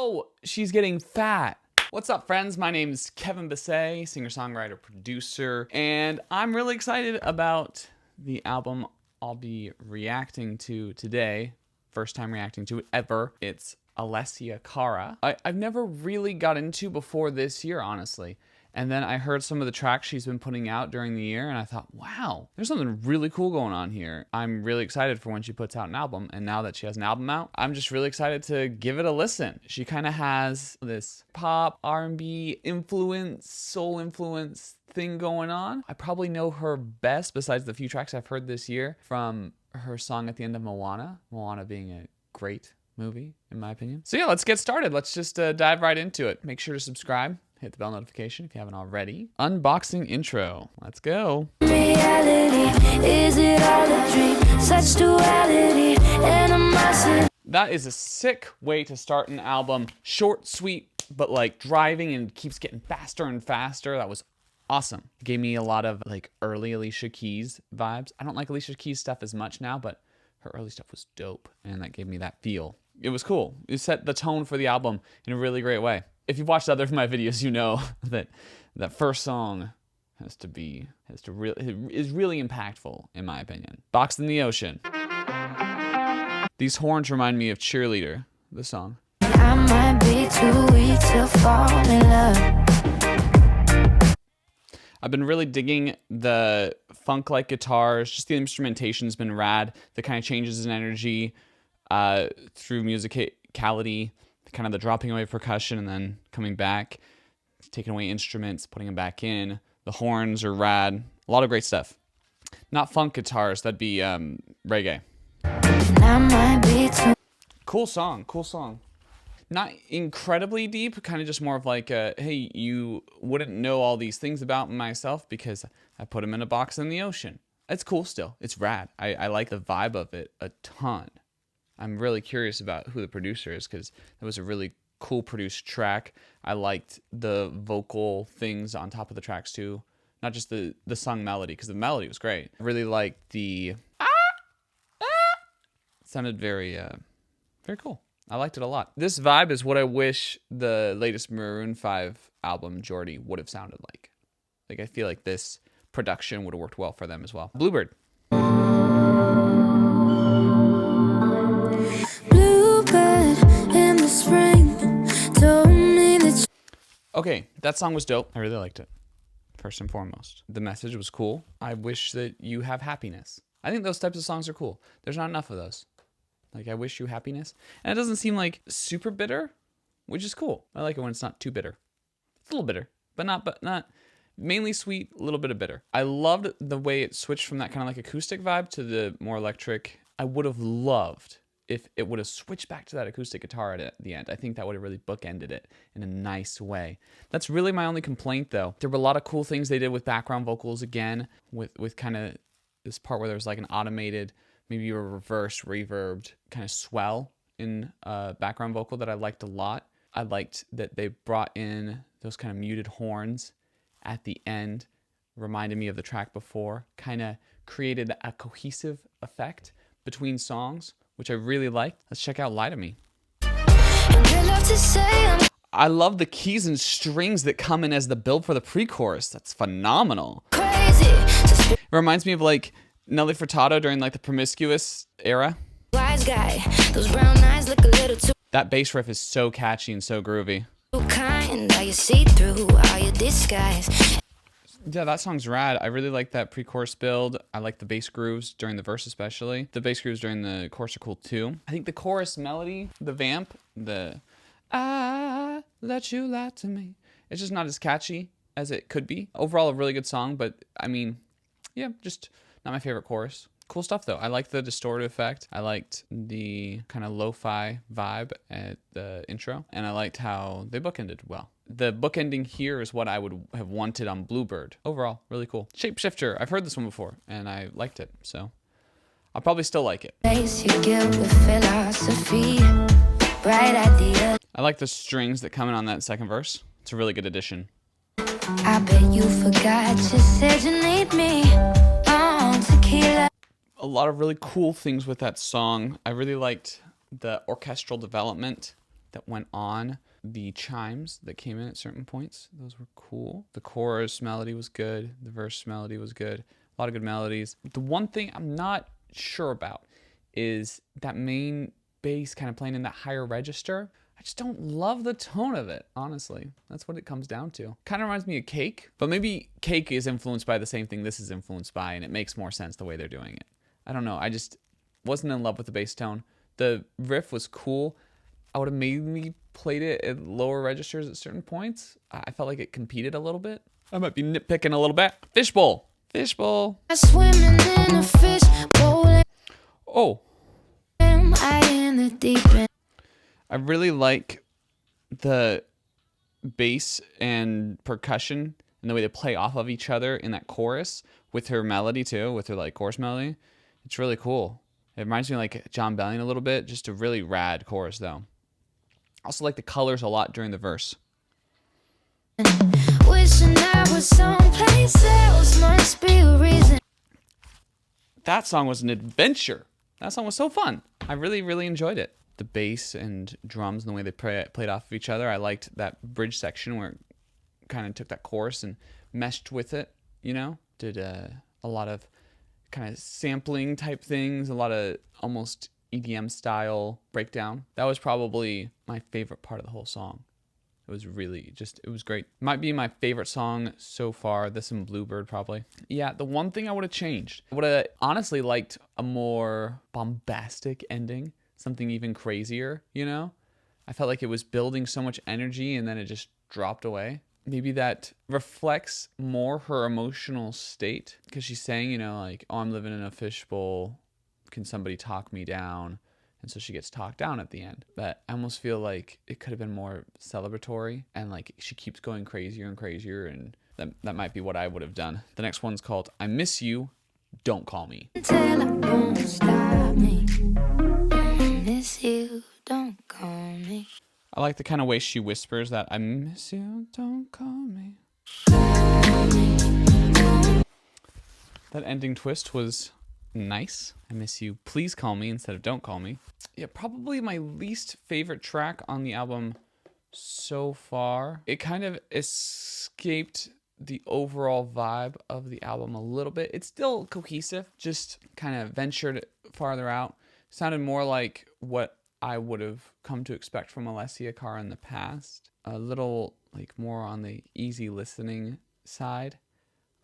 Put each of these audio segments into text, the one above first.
Oh, she's getting fat. What's up, friends? My name is Kevin Basset, singer-songwriter, producer, and I'm really excited about the album I'll be reacting to today. First time reacting to it ever. It's Alessia Cara. I've never really got into before this year, honestly. And then I heard some of the tracks she's been putting out during the year, and I thought, wow, there's something really cool going on here. I'm really excited for when she puts out an album, and now that she has an album out, I'm just really excited to give it a listen. She kind of has this pop, R&B influence, soul influence thing going on. I probably know her best, besides the few tracks I've heard this year, from her song at the end of Moana. Moana being a great movie, in my opinion. So yeah, let's get started. Let's just dive right into it. Make sure to subscribe. Hit the bell notification if you haven't already. Unboxing intro. Let's go. Reality, is it all a dream? Such duality, animosity. That is a sick way to start an album. Short, sweet, but like driving and keeps getting faster and faster. That was awesome. It gave me a lot of like early Alicia Keys vibes. I don't like Alicia Keys stuff as much now, but her early stuff was dope, and that gave me that feel. It was cool. It set the tone for the album in a really great way. If you've watched other of my videos, you know that that first song is really impactful, in my opinion. Boxed in the Ocean. These horns remind me of Cheerleader, the song. I might be too weak to fall in love. I've been really digging the funk-like guitars. Just the instrumentation's been rad. The kind of changes in energy through musicality. Kind of the dropping away of percussion and then coming back, taking away instruments, putting them back in. The horns are rad. A lot of great stuff. Not funk guitars, that'd be reggae. Cool song, cool song. Not incredibly deep, kind of just more of like a, hey, you wouldn't know all these things about myself because I put them in a box in the ocean. It's cool still, it's rad. I like the vibe of it a ton. I'm really curious about who the producer is because that was a really cool produced track. I liked the vocal things on top of the tracks too. Not just the sung melody, because the melody was great. I really liked the It sounded very cool. I liked it a lot. This vibe is what I wish the latest Maroon 5 album, Jordy, would have sounded like. Like, I feel like this production would have worked well for them as well. Bluebird. Okay, that song was dope. I really liked it, first and foremost. The message was cool. I wish that you have happiness. I think those types of songs are cool. There's not enough of those. Like, I wish you happiness. And it doesn't seem like super bitter, which is cool. I like it when it's not too bitter. It's a little bitter, but not mainly sweet, a little bit of bitter. I loved the way it switched from that kind of like acoustic vibe to the more electric. I would have loved if it would have switched back to that acoustic guitar at the end. I think that would have really bookended it in a nice way. That's really my only complaint, though. There were a lot of cool things they did with background vocals again, with kind of this part where there was like an automated, maybe a reverse reverbed kind of swell in background vocal that I liked a lot. I liked that they brought in those kind of muted horns at the end, reminded me of the track before, kind of created a cohesive effect between songs, which I really liked. Let's check out Lie to Me. I love the keys and strings that come in as the build for the pre-chorus. That's phenomenal. It reminds me of like Nelly Furtado during like the Promiscuous era. Wise guy, those brown eyes look a little too. That bass riff is so catchy and so groovy. Kind, are you see through, are you disguise? Yeah, that song's rad. I really like that pre-chorus build. I like the bass grooves during the verse especially. The bass grooves during the chorus are cool too. I think the chorus melody, the vamp, the I let you lie to me, it's just not as catchy as it could be. Overall, a really good song, but I mean, yeah, just not my favorite chorus. Cool stuff though. I liked the distorted effect. I liked the kind of lo-fi vibe at the intro, and I liked how they bookended well. The bookending here is what I would have wanted on Bluebird. Overall, really cool. Shapeshifter, I've heard this one before, and I liked it, so I'll probably still like it. I like the strings that come in on that second verse. It's a really good addition. I bet you forgot you said you need me. Tequila. A lot of really cool things with that song. I really liked the orchestral development that went on the chimes that came in at certain points. Those were cool. The chorus melody was good. The verse melody was good. A lot of good melodies. The one thing I'm not sure about is that main bass kind of playing in that higher register. I just don't love the tone of it, honestly. That's what it comes down to. Kind of reminds me of Cake, but maybe Cake is influenced by the same thing this is influenced by, and it makes more sense the way they're doing it. I don't know. I just wasn't in love with the bass tone. The riff was cool. I would have maybe played it at lower registers at certain points. I felt like it competed a little bit. I might be nitpicking a little bit. Fishbowl. Fishbowl. Swimming in a fishbowl. Oh. Am I in the deep end? I really like the bass and percussion and the way they play off of each other in that chorus with her melody too, with her like chorus melody. It's really cool. It reminds me of like John Bellion a little bit, just a really rad chorus though. I also like the colors a lot during the verse. Wishing I was someplace else, must be a reason. That song was an adventure. That song was so fun. I really, really enjoyed it. The bass and drums and the way they played off of each other. I liked that bridge section where it kind of took that chorus and meshed with it, you know? Did a lot of kind of sampling type things, a lot of almost EDM style breakdown. That was probably my favorite part of the whole song. It was really it was great. Might be my favorite song so far. This and Bluebird probably. Yeah, the one thing I would have changed, I would have honestly liked a more bombastic ending. Something even crazier, you know? I felt like it was building so much energy and then it just dropped away. Maybe that reflects more her emotional state because she's saying, you know, like, oh, I'm living in a fishbowl. Can somebody talk me down? And so she gets talked down at the end. But I almost feel like it could have been more celebratory and like she keeps going crazier and crazier, and that might be what I would have done. The next one's called I Miss You, Don't Call Me. Tell it won't stop me. I miss you, don't call me. I like the kind of way she whispers that I miss you, don't call me. That ending twist was nice. I miss you, please call me instead of don't call me. Yeah, probably my least favorite track on the album so far. It kind of escaped the overall vibe of the album a little bit. It's still cohesive, just kind of ventured farther out. Sounded more like what I would have come to expect from Alessia Cara in the past. A little like more on the easy listening side.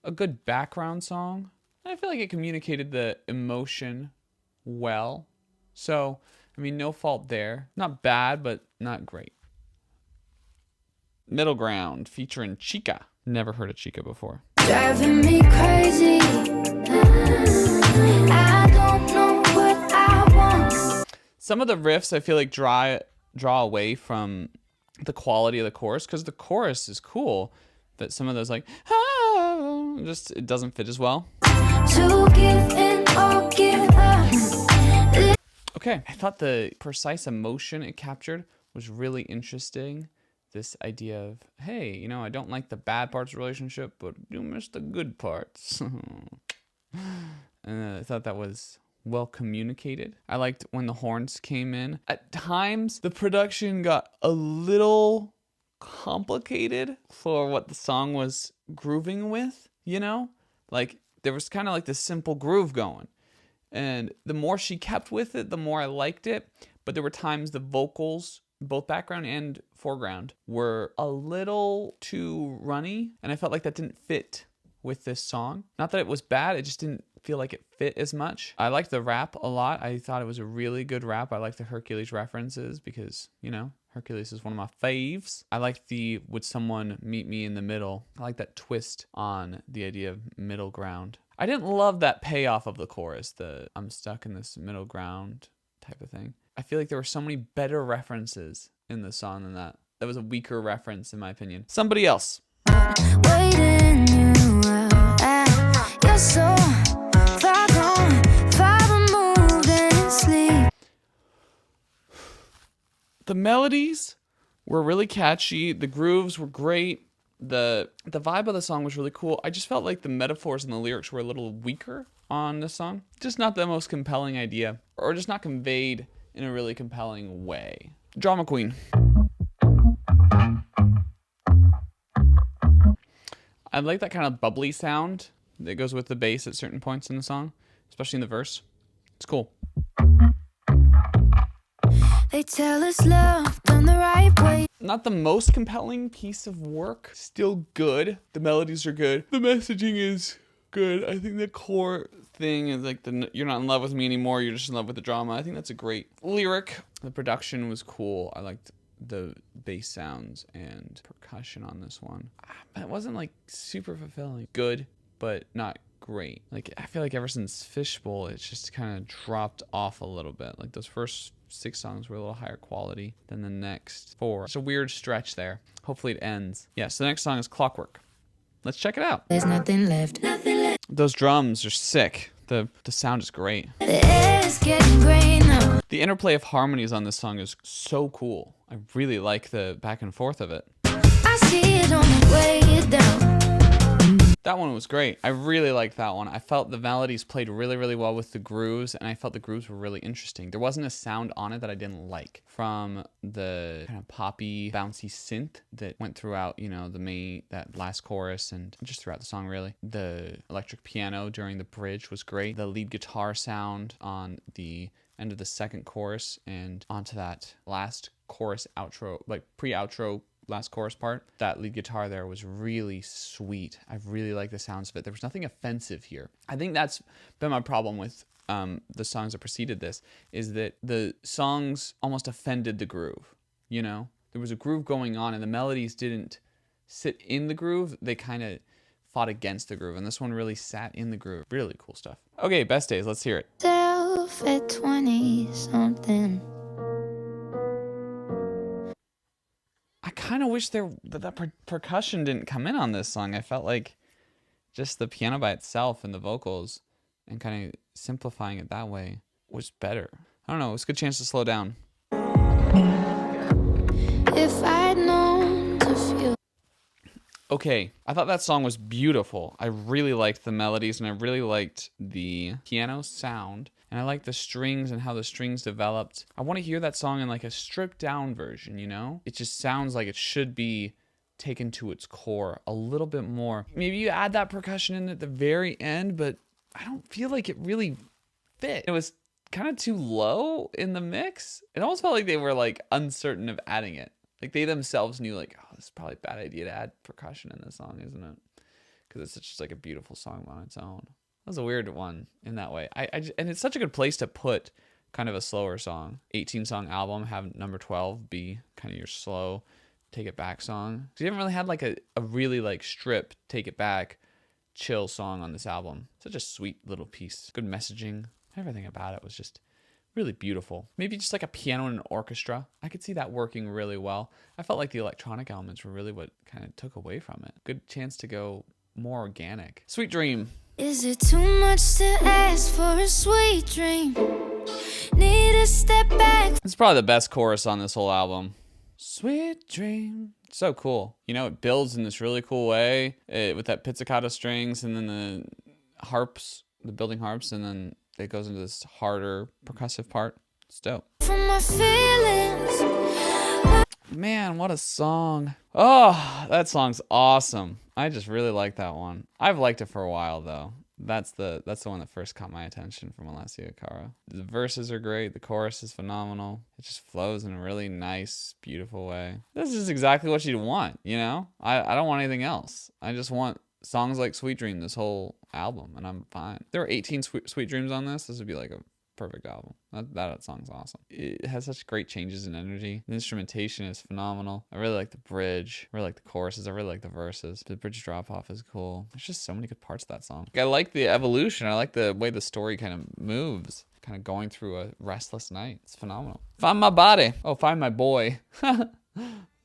A good background song. I feel like it communicated the emotion well. So, I mean, no fault there. Not bad, but not great. Middle Ground featuring Chica. Never heard of Chica before. Driving me crazy. I don't know what I want. Some of the riffs I feel like draw away from the quality of the chorus because the chorus is cool, but some of those like just it doesn't fit as well. To give in or give up. Okay, I thought the precise emotion it captured was really interesting. This idea of, hey, you know, I don't like the bad parts of the relationship, but you miss the good parts. And I thought that was well communicated. I liked when the horns came in. At times, the production got a little complicated for what the song was grooving with, you know? Like, there was kind of like this simple groove going. And the more she kept with it, the more I liked it. But there were times the vocals, both background and foreground, were a little too runny. And I felt like that didn't fit with this song. Not that it was bad, it just didn't feel like it fit as much. I liked the rap a lot. I thought it was a really good rap. I liked the Hercules references because, you know, Hercules is one of my faves. I liked the would someone meet me in the middle. I like that twist on the idea of middle ground. I didn't love that payoff of the chorus, the I'm stuck in this middle ground type of thing. I feel like there were so many better references in the song than that. That was a weaker reference in my opinion. Somebody else. Waiting you out. You're so far gone, far removed in sleep. The melodies were really catchy. The grooves were great. The vibe of the song was really cool. I just felt like the metaphors and the lyrics were a little weaker on this song. Just not the most compelling idea, or just not conveyed in a really compelling way. Drama Queen. I like that kind of bubbly sound that goes with the bass at certain points in the song, especially in the verse. It's cool. They tell us love done the right way. Not the most compelling piece of work. Still good. The melodies are good. The messaging is good. I think the core thing is like you're not in love with me anymore, you're just in love with the drama. I think that's a great lyric. The production was cool. I liked the bass sounds and percussion on this one. It wasn't like super fulfilling. Good, but not great. Like I feel like ever since Fishbowl, it's just kind of dropped off a little bit. Like those first 6 songs were a little higher quality than the next 4. It's a weird stretch there. Hopefully it ends. Yeah, so the next song is Clockwork. Let's check it out. There's nothing left. Those drums are sick. The sound is great. The air's getting gray now. The interplay of harmonies on this song is so cool. I really like the back and forth of it. I see it on the way down. That one was great. I really liked that one. I felt the melodies played really, really well with the grooves, and I felt the grooves were really interesting. There wasn't a sound on it that I didn't like. From the kind of poppy, bouncy synth that went throughout, you know, that last chorus and just throughout the song, really. The electric piano during the bridge was great. The lead guitar sound on the end of the second chorus and onto that last chorus outro, like pre-outro last chorus part, that lead guitar there was really sweet. I really like the sounds of it. There was nothing offensive here. I think that's been my problem with the songs that preceded this, is that the songs almost offended the groove, you know? There was a groove going on and the melodies didn't sit in the groove. They kind of fought against the groove, and this one really sat in the groove. Really cool stuff. Okay, Best Days, let's hear it. Self at 20-something. I kind of wish that percussion didn't come in on this song. I felt like just the piano by itself and the vocals and kind of simplifying it that way was better. I don't know. It was a good chance to slow down. If I'd known to feel. Okay, I thought that song was beautiful. I really liked the melodies and I really liked the piano sound. And I like the strings and how the strings developed. I want to hear that song in like a stripped down version, you know? It just sounds like it should be taken to its core a little bit more. Maybe you add that percussion in at the very end, but I don't feel like it really fit. It was kind of too low in the mix. It almost felt like they were like uncertain of adding it. Like they themselves knew like, oh, this is probably a bad idea to add percussion in this song, isn't it? Because it's just like a beautiful song on its own. That was a weird one in that way. And it's such a good place to put kind of a slower song. 18-song album, have number 12 be kind of your slow take it back song. So you haven't really had like a really like strip, take it back, chill song on this album. Such a sweet little piece. Good messaging. Everything about it was just really beautiful. Maybe just like a piano and an orchestra. I could see that working really well. I felt like the electronic elements were really what kind of took away from it. Good chance to go more organic. Sweet Dream. Is it too much to ask for a sweet dream? Need a step back. It's probably the best chorus on this whole album. Sweet Dream. So cool. You know, it builds in this really cool way with that pizzicato strings and then the harps, the building harps, and then it goes into this harder percussive part. It's dope. From my feelings. Man, what a song. Oh, that song's awesome. I just really like that one. I've liked it for a while though. That's the one that first caught my attention from Alessia Cara. The verses are great. The chorus is phenomenal. It just flows in a really nice, beautiful way. This is exactly what you'd want, you know? I don't want anything else. I just want songs like Sweet Dream this whole album, and I'm fine. If there were 18 Sweet Dreams on this would be like a perfect album. That song's awesome. It has such great changes in energy. The instrumentation is phenomenal. I really like the bridge. I really like the choruses. I really like the verses. The bridge drop off is cool. There's just so many good parts of that song. I like the evolution. I like the way the story kind of moves, kind of going through a restless night. It's phenomenal. Find my body. Oh, find my boy. I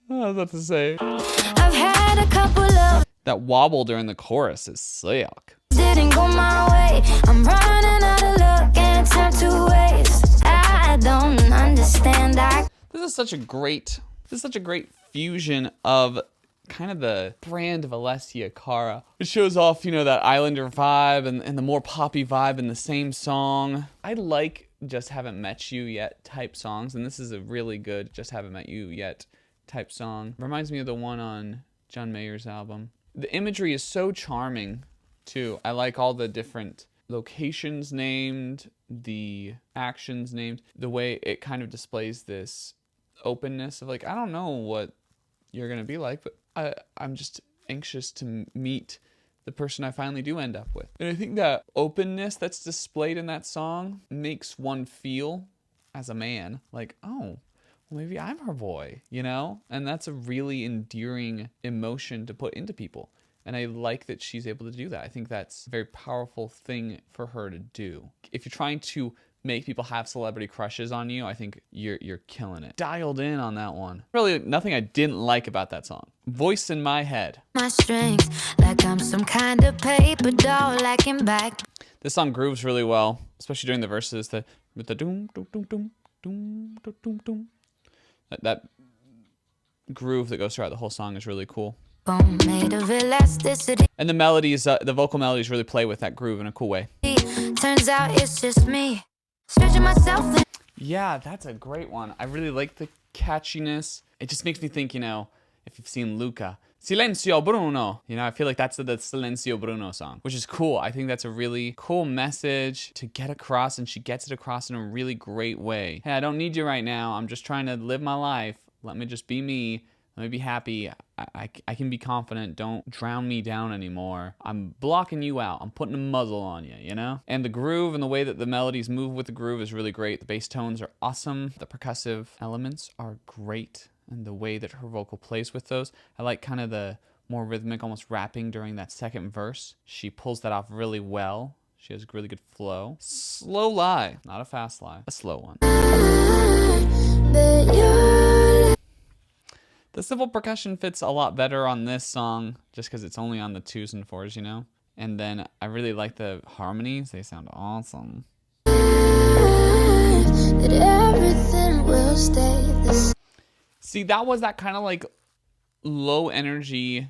was about to say. I've had a couple of. That wobble during the chorus is sick. Didn't go my way. I'm running out of luck and time to waste. I don't understand. This is such a great fusion of kind of the brand of Alessia Cara. It shows off, you know, that Islander vibe and the more poppy vibe in the same song. I like just haven't met you yet type songs, and this is a really good just haven't met you yet type song. Reminds me of the one on John Mayer's album. The imagery is so charming too. I like all the different locations named, the actions named, the way it kind of displays this openness of like, I don't know what you're gonna be like, but I'm just anxious to meet the person I finally do end up with. And I think that openness that's displayed in that song makes one feel, as a man, like, oh, well, maybe I'm her boy, you know? And that's a really endearing emotion to put into people. And I like that she's able to do that. I think that's a very powerful thing for her to do. If you're trying to make people have celebrity crushes on you, I think you're killing it. Dialed in on that one. Really, nothing I didn't like about that song. Voice in my head. My strings, like I'm some kind of paper doll, lacking back. This song grooves really well, especially during the verses. With the doom doom doom doom doom doom doom doom. That groove that goes throughout the whole song is really cool. Made of elasticity. And the melodies, the vocal melodies really play with that groove in a cool way. Turns out it's just me. Stretching myself. Yeah, that's a great one. I really like the catchiness. It just makes me think, you know, if you've seen Luca, Silenzio Bruno. You know, I feel like that's the Silenzio Bruno song, which is cool. I think that's a really cool message to get across, and she gets it across in a really great way. Hey, I don't need you right now. I'm just trying to live my life. Let me just be me. Let me be happy. I can be confident. Don't drown me down anymore. I'm blocking you out. I'm putting a muzzle on you, you know? And the groove and the way that the melodies move with the groove is really great. The bass tones are awesome. The percussive elements are great. And the way that her vocal plays with those. I like kind of the more rhythmic, almost rapping during that second verse. She pulls that off really well. She has a really good flow. Slow lie. Not a fast lie. A slow one. The simple percussion fits a lot better on this song just because it's only on the 2s and 4s, you know? And then I really like the harmonies. They sound awesome. See, that was that kind of like low energy,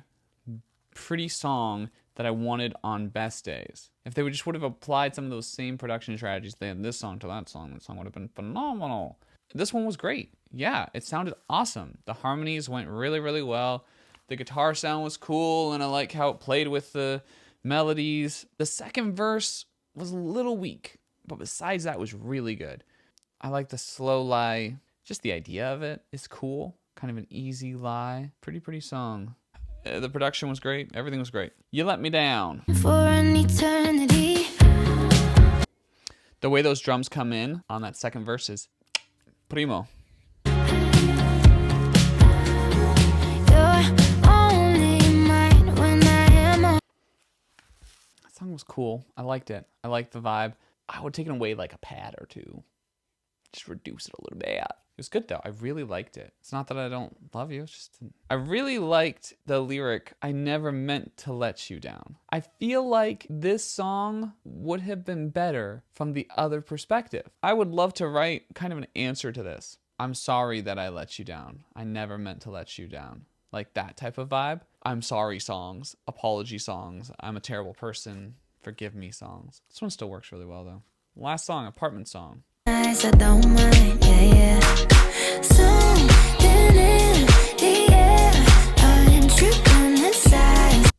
pretty song that I wanted on Best Days. If they would have applied some of those same production strategies they had this song to that song would have been phenomenal. This one was great. Yeah, it sounded awesome. The harmonies went really, really well. The guitar sound was cool, and I like how it played with the melodies. The second verse was a little weak, but besides that, it was really good. I like the slow lie. Just the idea of it is cool. Kind of an easy lie. Pretty song. The production was great. Everything was great. You Let Me Down. For an eternity. The way those drums come in on that second verse is primo. That song was cool. I liked it. I liked the vibe. I would take it away like a pad or two. Just reduce it a little bit. It was good though. I really liked it. It's not that I don't love you. It's just I really liked the lyric, I never meant to let you down. I feel like this song would have been better from the other perspective. I would love to write kind of an answer to this. I'm sorry that I let you down. I never meant to let you down. Like that type of vibe. I'm sorry songs, apology songs, I'm a terrible person, forgive me songs. This one still works really well though. Last song, Apartment Song. I don't mind, yeah. Something in the air, I'm tripping inside.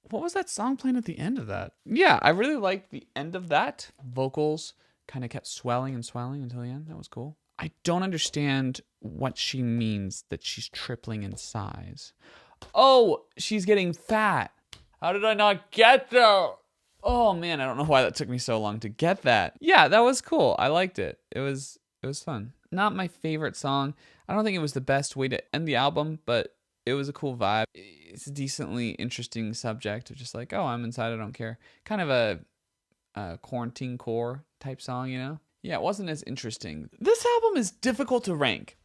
What was that song playing at the end of that? Yeah, I really liked the end of that. Vocals kind of kept swelling and swelling until the end. That was cool. I don't understand what she means that she's tripling in size. Oh, she's getting fat. How did I not get that? Oh man, I don't know why that took me so long to get that. Yeah, that was cool. I liked it. It was fun. Not my favorite song. I don't think it was the best way to end the album, but it was a cool vibe. It's a decently interesting subject of just like, oh, I'm inside, I don't care. Kind of a quarantine core type song, you know? Yeah, it wasn't as interesting. This album is difficult to rank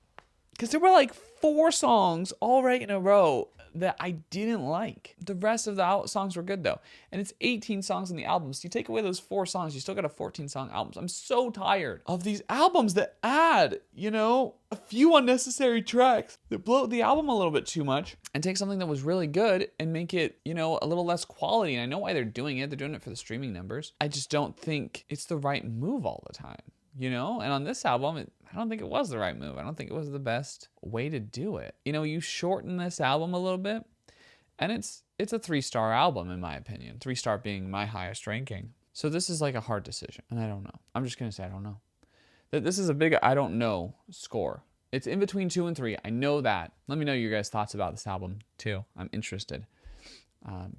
because there were like 4 songs all right in a row that I didn't like. The rest of the songs were good though. And it's 18 songs in the album. So you take away those 4 songs, you still got a 14 song album. I'm so tired of these albums that add, you know, a few unnecessary tracks that blow the album a little bit too much and take something that was really good and make it, you know, a little less quality. And I know why they're doing it. They're doing it for the streaming numbers. I just don't think it's the right move all the time. you know? And on this album, I don't think it was the right move. I don't think it was the best way to do it. You know, you shorten this album a little bit, and it's a 3-star album in my opinion. 3-star being my highest ranking. So this is like a hard decision, and I don't know. I'm just gonna say I don't know. This is a big I don't know score. It's in between 2 and 3. I know that. Let me know your guys' thoughts about this album too. I'm interested.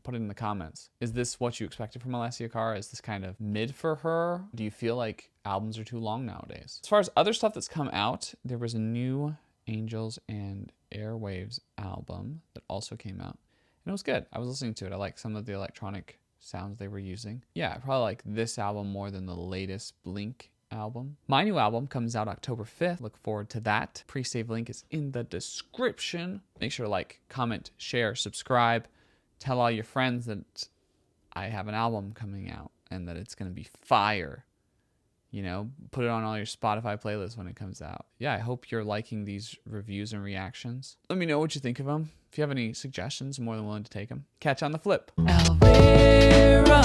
Put it in the comments. Is this what you expected from Alessia Cara? Is this kind of mid for her? Do you feel like albums are too long nowadays? As far as other stuff that's come out, there was a new Angels and Airwaves album that also came out. And it was good. I was listening to it. I like some of the electronic sounds they were using. Yeah, I probably like this album more than the latest Blink album. My new album comes out October 5th. Look forward to that. Pre-save link is in the description. Make sure to like, comment, share, subscribe. Tell all your friends that I have an album coming out and that it's going to be fire. You know, put it on all your Spotify playlists when it comes out. Yeah, I hope you're liking these reviews and reactions. Let me know what you think of them. If you have any suggestions, I'm more than willing to take them. Catch you on the flip. Elvira,